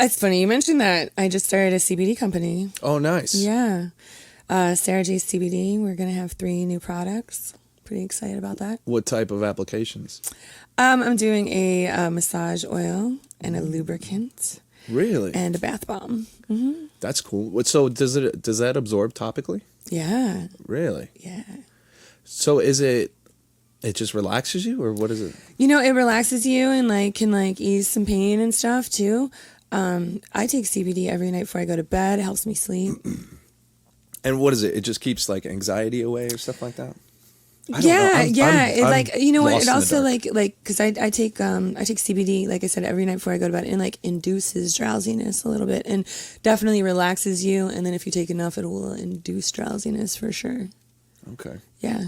It's funny you mentioned that. I just started a CBD company. Oh, nice. Yeah. Sarah J CBD. We're going to have 3 new products. Pretty excited about that. What type of applications? I'm doing a massage oil and a lubricant. Really? And a bath bomb. That's cool. So does that absorb topically? Yeah. Really? Yeah. So it just relaxes you, or what is it? It relaxes you and can ease some pain and stuff too. I take CBD every night before I go to bed. It helps me sleep. And what is it? It just keeps anxiety away or stuff like that? I don't Yeah. know. It's what? It also dark. because I take CBD, like I said, every night before I go to bed, and induces drowsiness a little bit, and definitely relaxes you. And then if you take enough, it will induce drowsiness for sure. Okay. Yeah.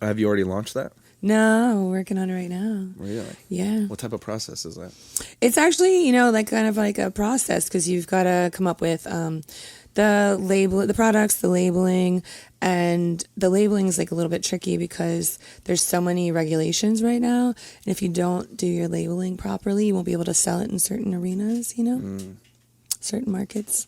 Have you already launched that? No, we're working on it right now. Really? Yeah. What type of process is that? It's actually, kind of like a process, because you've got to come up with the products, the labeling, and the labeling is a little bit tricky because there's so many regulations right now. And if you don't do your labeling properly, you won't be able to sell it in certain arenas, certain markets.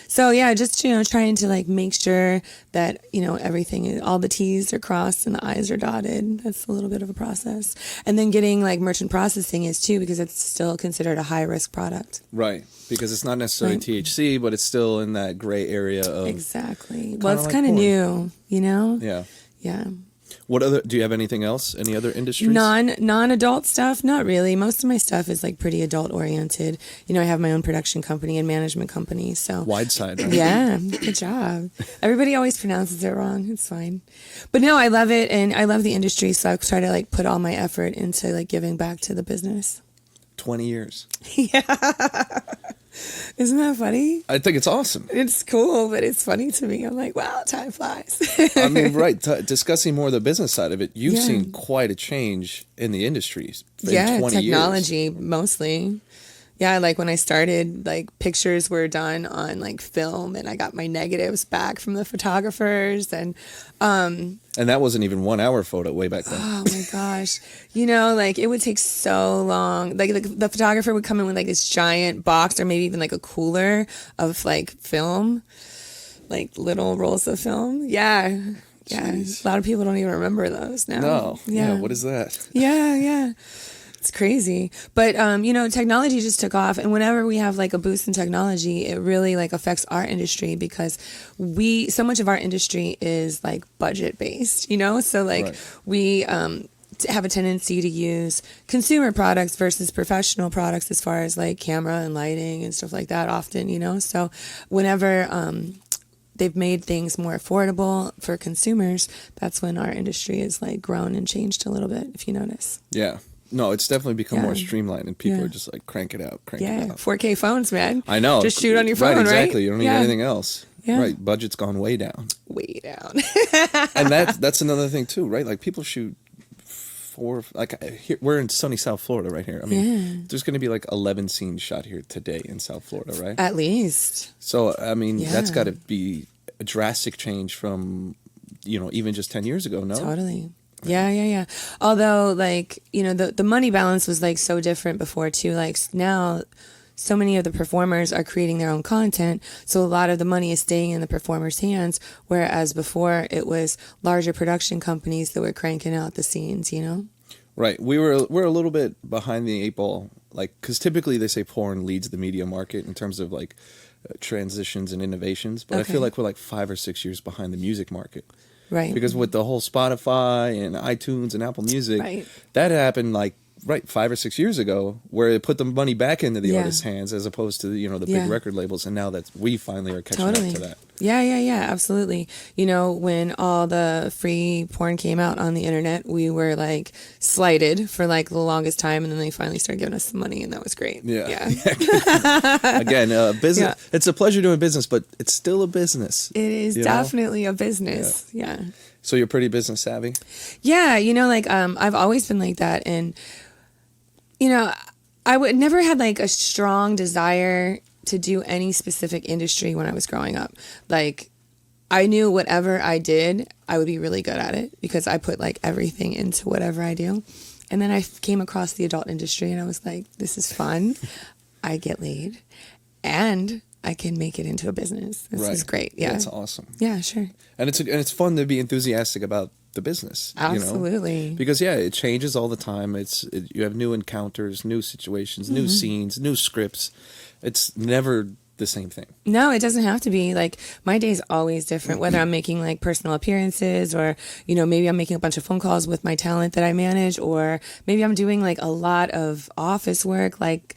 So yeah, just, trying to make sure that, everything, all the T's are crossed and the I's are dotted. That's a little bit of a process. And then getting merchant processing is too, because it's still considered a high risk product. Right. Because it's not necessarily THC, but it's still in that gray area of. Exactly. Well, it's kind of new, Yeah. Yeah. Do you have anything else? Any other industries? Non-adult stuff? Not really. Most of my stuff is pretty adult oriented. I have my own production company and management company. So Wide side, right? Yeah, good job. Everybody always pronounces it wrong. It's fine. But no, I love it, and I love the industry, so I try to put all my effort into giving back to the business. 20 years. Yeah. Isn't that funny? I think it's awesome. It's cool, but it's funny to me. I'm wow, time flies. I mean, right. Discussing more the business side of it, you've seen quite a change in the industries in 20 technology, years. Mostly. Yeah, when I started, pictures were done on film, and I got my negatives back from the photographers, and that wasn't even 1 hour photo way back then. Oh my gosh. It would take so long. The photographer would come in with this giant box, or maybe even a cooler of film, little rolls of film. Yeah. Yeah. Jeez. A lot of people don't even remember those now. No. Yeah. What is that? Yeah. It's crazy. But, technology just took off. And whenever we have a boost in technology, it really affects our industry, because so much of our industry is budget based, So Right. we have a tendency to use consumer products versus professional products as far as camera and lighting and stuff like that often, So whenever they've made things more affordable for consumers, that's when our industry is grown and changed a little bit, if you notice. Yeah. No, it's definitely become more streamlined, and people are just crank it out. 4K phones, man. I know. Just shoot on your phone, right? Exactly. You don't need anything else. Yeah. Right. Budget's gone way down. Way down. And that's another thing too, right? People shoot here, we're in sunny South Florida right here. I mean, there's going to be 11 scenes shot here today in South Florida, right? At least. So, I mean, that's got to be a drastic change from, even just 10 years ago, no? Totally. Yeah. Although, the money balance was, so different before, too. Now, so many of the performers are creating their own content, so a lot of the money is staying in the performers' hands, whereas before it was larger production companies that were cranking out the scenes, Right. We're a little bit behind the 8 ball, because typically they say porn leads the media market in terms of, transitions and innovations, but I feel like we're 5 or 6 years behind the music market. Right. Because with the whole Spotify and iTunes and Apple Music, that happened 5 or 6 years ago, where it put the money back into the artist's hands as opposed to the big record labels, and now that we finally are catching up to that. Yeah, absolutely. When all the free porn came out on the internet, we were slighted for the longest time, and then they finally started giving us some money, and that was great. Yeah. Again, business. Yeah. It's a pleasure doing business, but it's still a business. It is definitely a business. Yeah. So you're pretty business savvy? Yeah, I've always been like that, and I would never had a strong desire to do any specific industry when I was growing up. I knew whatever I did, I would be really good at it, because I put everything into whatever I do. And then I came across the adult industry, and I was this is fun. I get laid, and I can make it into a business. This is great. Yeah. That's awesome. Yeah, sure. And it's fun to be enthusiastic about the business. Absolutely. You know? Because it changes all the time. You have new encounters, new situations, new scenes, new scripts. It's never the same thing. No, it doesn't have to be. Like, my day's always different, whether I'm making like personal appearances, or, you know, maybe I'm making a bunch of phone calls with my talent that I manage, or maybe I'm doing like a lot of office work, like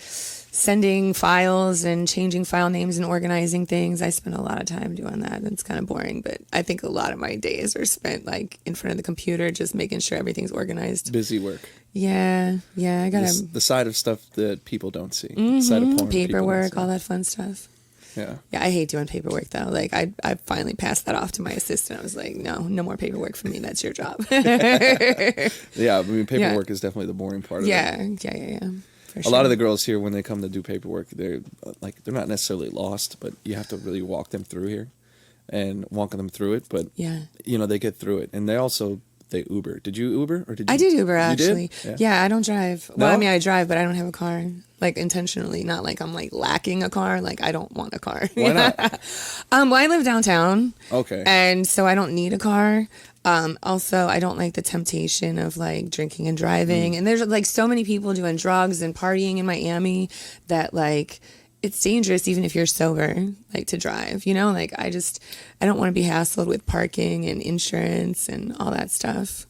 sending files and changing file names and organizing things. I spend a lot of time doing that. It's kind of boring, but I think a lot of my days are spent like in front of the computer, just making sure everything's organized. Busy work. Yeah. I gotta the side of stuff that people don't see. The side of porn paperwork, all that fun stuff. Yeah, I hate doing paperwork though. Like, I finally passed that off to my assistant. I was like, no more paperwork for me. That's your job. Yeah, I mean, paperwork is definitely the boring part of it. Yeah. For sure. A lot of the girls here, when they come to do paperwork, they're not necessarily lost, but you have to really walk them through here and walk them through it. But you know, they get through it, and they Uber. Did you Uber or did you? I did Uber actually. You did? Yeah, I don't drive. No? Well, I mean, I drive, but I don't have a car. Like, intentionally, not like I'm like lacking a car. Like, I don't want a car. Why not? Well, I live downtown. Okay. And so I don't need a car. Also, I don't like the temptation of like drinking and driving. And there's like so many people doing drugs and partying in Miami that like it's dangerous even if you're sober, like, to drive, you know? Like, I don't want to be hassled with parking and insurance and all that stuff.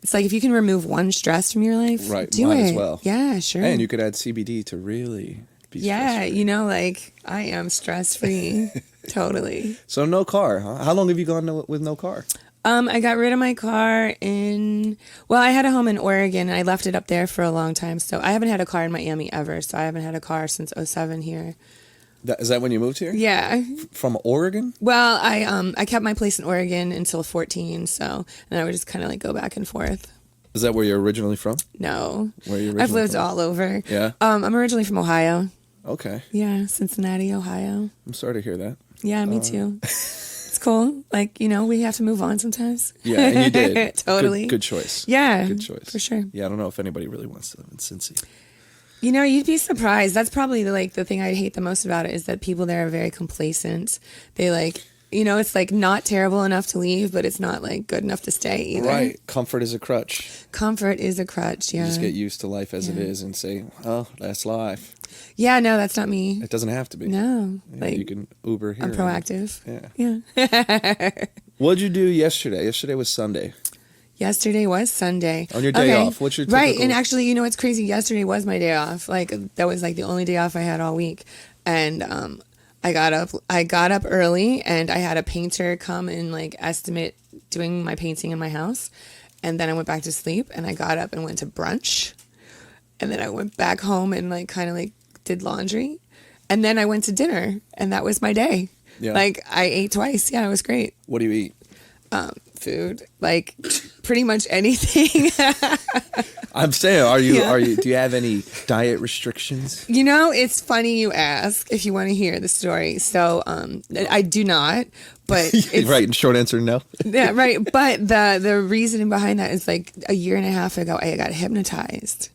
It's like, if you can remove one stress from your life, do might it. as well. Yeah, sure. And you could add CBD to really be stress-free. You know, like, I am stress-free. Totally. So no car, huh? How long have you gone with no car? I got rid of my car I had a home in Oregon, and I left it up there for a long time. So I haven't had a car in Miami ever. So I haven't had a car since 2007 here. Is that when you moved here? Yeah. From Oregon? Well, I kept my place in Oregon until 14. So, and I would just kind of like go back and forth. Is that where you're originally from? No. Where are you originally I've lived from? all over. Yeah. I'm originally from Ohio. Okay. Yeah, Cincinnati, Ohio. I'm sorry to hear that. Yeah, me too. It's cool. Like, you know, we have to move on sometimes. Yeah, and you did. Totally. Good choice. Yeah. Good choice. For sure. Yeah, I don't know if anybody really wants to live in Cincy. You know, you'd be surprised. That's probably the thing I hate the most about it, is that people there are very complacent. They like, you know, it's like not terrible enough to leave, but it's not like good enough to stay either. Right. Comfort is a crutch. Comfort is a crutch, yeah. You just get used to life as it is and say, oh, that's life. Yeah, no, that's not me. It doesn't have to be. No. Yeah, Like, you can Uber here. I'm proactive. Yeah. What'd you do yesterday? Yesterday was Sunday. Yesterday was Sunday. On your day off, what's your typical... Right, and actually, you know what's crazy? Yesterday was my day off. Like, that was like the only day off I had all week. And I got up early, and I had a painter come and like estimate doing my painting in my house. And then I went back to sleep, and I got up and went to brunch. And then I went back home and like kind of like did laundry. And then I went to dinner, and that was my day. Yeah. Like, I ate twice. Yeah, it was great. What do you eat? Food, like pretty much anything. I'm saying, do you have any diet restrictions? You know, it's funny you ask if you want to hear the story. So, I do not, but it's, right. And short answer, no. Yeah, right. But the reasoning behind that is like a year and a half ago, I got hypnotized.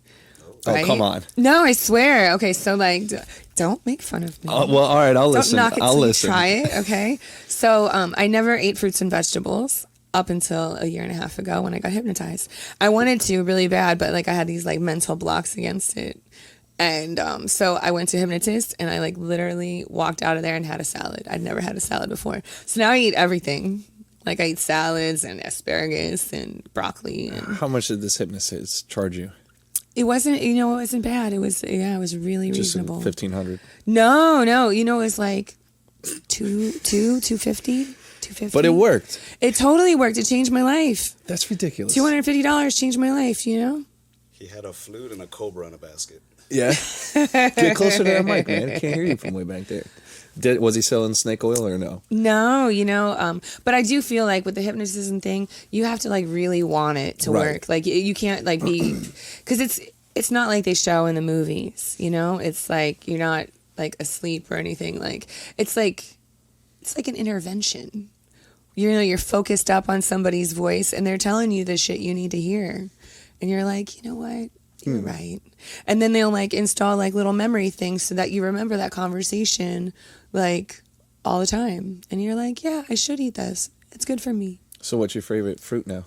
Right? Oh, come on. No, I swear. Okay, so like, don't make fun of me. Well, all right, I'll listen. Don't knock it I'll till listen. you try it, okay? So I never ate fruits and vegetables up until a year and a half ago when I got hypnotized. I wanted to really bad, but like I had these like mental blocks against it. And so I went to a hypnotist, and I like literally walked out of there and had a salad. I'd never had a salad before. So now I eat everything. Like, I eat salads and asparagus and broccoli. And how much did this hypnotist charge you? It wasn't, it wasn't bad. It was really just reasonable. $1,500. No, it was like $250. But it worked. It totally worked. It changed my life. That's ridiculous. $250 changed my life, you know? He had a flute and a cobra in a basket. Yeah. Get closer to that mic, man. I can't hear you from way back there. Was he selling snake oil or no? No, but I do feel like with the hypnotism thing, you have to like really want it to work. Like, you can't like be, because it's not like they show in the movies, you know? It's like you're not like asleep or anything. Like, it's like an intervention. You're focused up on somebody's voice, and they're telling you the shit you need to hear. And you're like, you know what? You're right. And then they'll like install like little memory things so that you remember that conversation like all the time. And you're like, yeah, I should eat this. It's good for me. So what's your favorite fruit now?